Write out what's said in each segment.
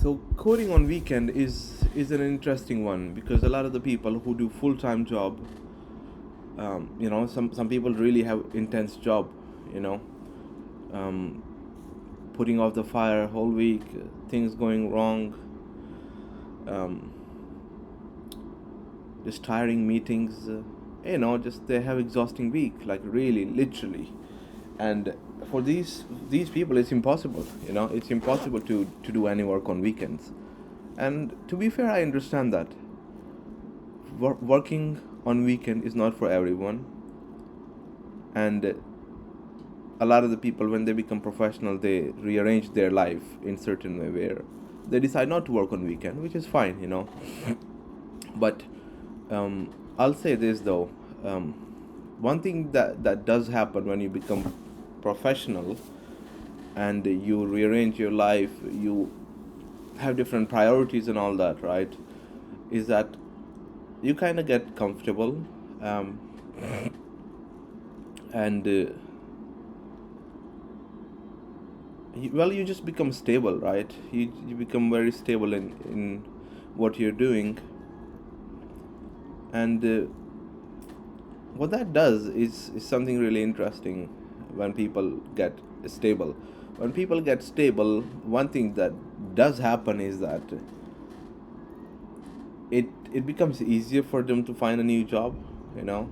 So coding on weekend is an interesting one because a lot of the people who do full time job, some people really have intense job, you know, um, putting off the fire whole week, things going wrong, um, just tiring meetings, just they have exhausting week, like really, literally, and for these people, it's impossible. It's impossible to do any work on weekends. And to be fair, I understand that working on weekend is not for everyone, and a lot of the people when they become professional they rearrange their life in certain way where they decide not to work on weekend, which is fine. But I'll say this though, um, one thing that does happen when you become professional and you rearrange your life, you have different priorities and all that, right? Is that you kind of get comfortable, um, and you just become stable, right? You become very stable in what you're doing, and what that does is something really interesting. When people get stable when people get stable, one thing that does happen is that it becomes easier for them to find a new job. you know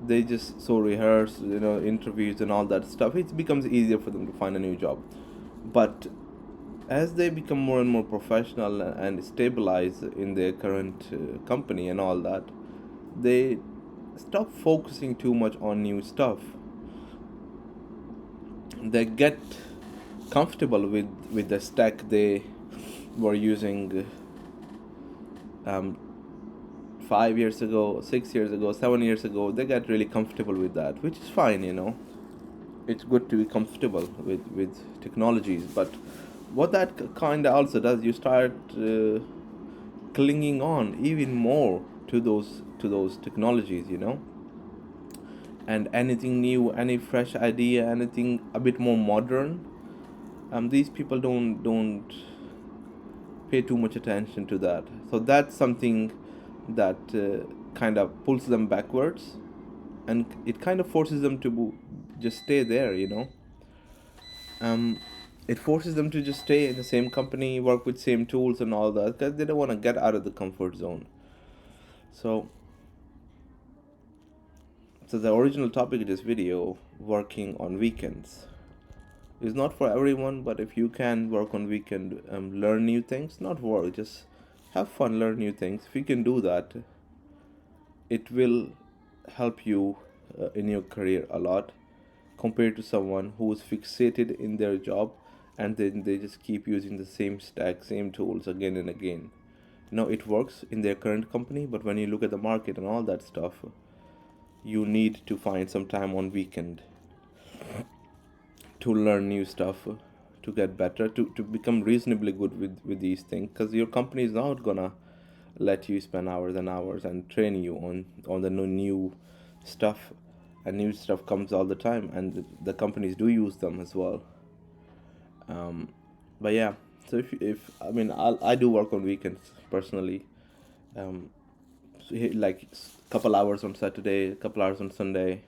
they just so rehearse, interviews and all that stuff. It becomes easier for them to find a new job. But as they become more and more professional and stabilize in their current company and all that, they stop focusing too much on new stuff. They get comfortable with the stack they were using, 5 years ago, 6 years ago, 7 years ago. They get really comfortable with that, which is fine. It's good to be comfortable with technologies, but what that kind of also does, you start clinging on even more to those technologies. And anything new, any fresh idea, anything a bit more modern, these people don't pay too much attention to that. So that's something that kind of pulls them backwards, and it kind of forces them to just stay there. um, it forces them to just stay in the same company, work with same tools and all that, because they don't want to get out of the comfort zone. So, so the original topic of this video, working on weekends, is not for everyone. But if you can work on weekend, learn new things, not work, just have fun, learn new things. If you can do that, it will help you in your career a lot, compared to someone who is fixated in their job and then they just keep using the same stack, same tools again and again. It works in their current company, but when you look at the market and all that stuff, you need to find some time on weekend to learn new stuff, to get better, to become reasonably good with these things, because your company is not gonna let you spend hours and hours and train you on the new stuff. And new stuff comes all the time, and the companies do use them as well. But yeah, so if I mean, I do work on weekends personally. um so like couple hours on Saturday, couple hours on Sunday.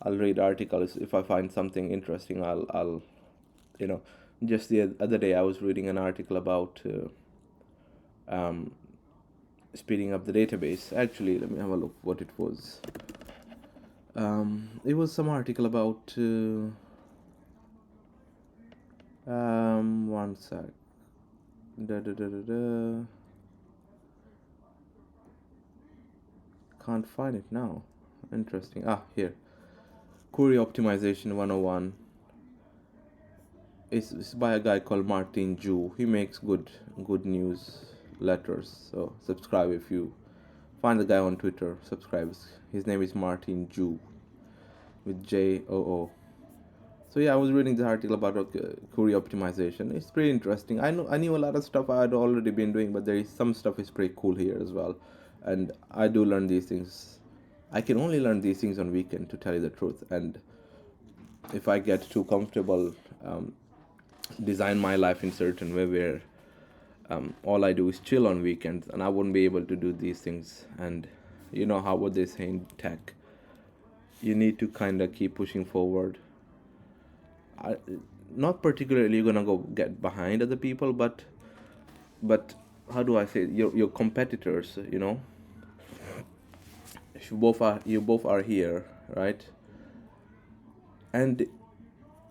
I'll read articles. If I find something interesting, I'll you know just the other day I was reading an article about um speeding up the database. Actually, let me have a look what it was. It was some article about one sec. Da, da, da, da, da. Can't find it now. Interesting. Here. Query optimization 101. It's by a guy called Martin Ju. He makes good news letters. So subscribe if you find the guy on Twitter. Subscribe. His name is Martin Ju with JOO. So yeah, I was reading the article about query optimization. It's pretty interesting. I knew a lot of stuff I had already been doing, but there is some stuff is pretty cool here as well, and I do learn these things. I can only learn these things on weekend, to tell you the truth. And if I get too comfortable, design my life in certain way where all I do is chill on weekends, and I wouldn't be able to do these things. And you know how what they say in tech, you need to kind of keep pushing forward. I, Not particularly gonna go get behind other people, but how do I say it? Your competitors, you know, if you both are here, right? And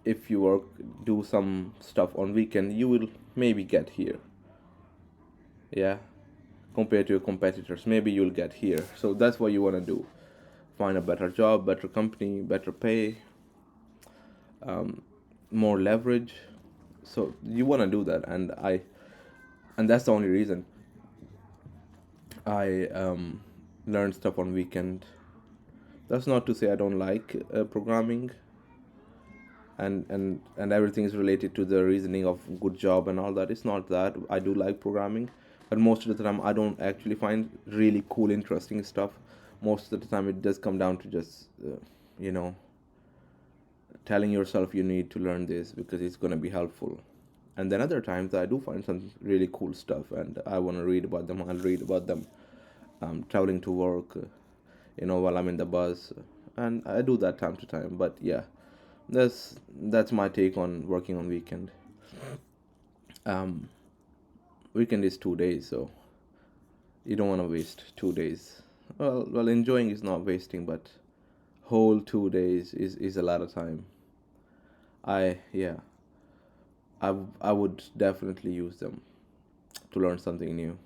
if you work do some stuff on weekend, you will maybe get here, yeah, compared to your competitors. Maybe you'll get here. So that's what you want to do. Find a better job, better company, better pay, more leverage. So you want to do that, and that's the only reason I learn stuff on weekend. That's not to say I don't like programming, and everything is related to the reasoning of good job and all that. It's not that I do like programming, but most of the time I don't actually find really cool, interesting stuff. Most of the time it does come down to just you know, telling yourself you need to learn this because it's going to be helpful. And then other times I do find some really cool stuff and I want to read about them. I'll read about them traveling to work, while I'm in the bus, and I do that time to time. But yeah, that's my take on working on weekend. Um, Weekend is 2 days, so you don't want to waste 2 days. Well, enjoying is not wasting, but whole 2 days is a lot of time. Yeah, I would definitely use them to learn something new.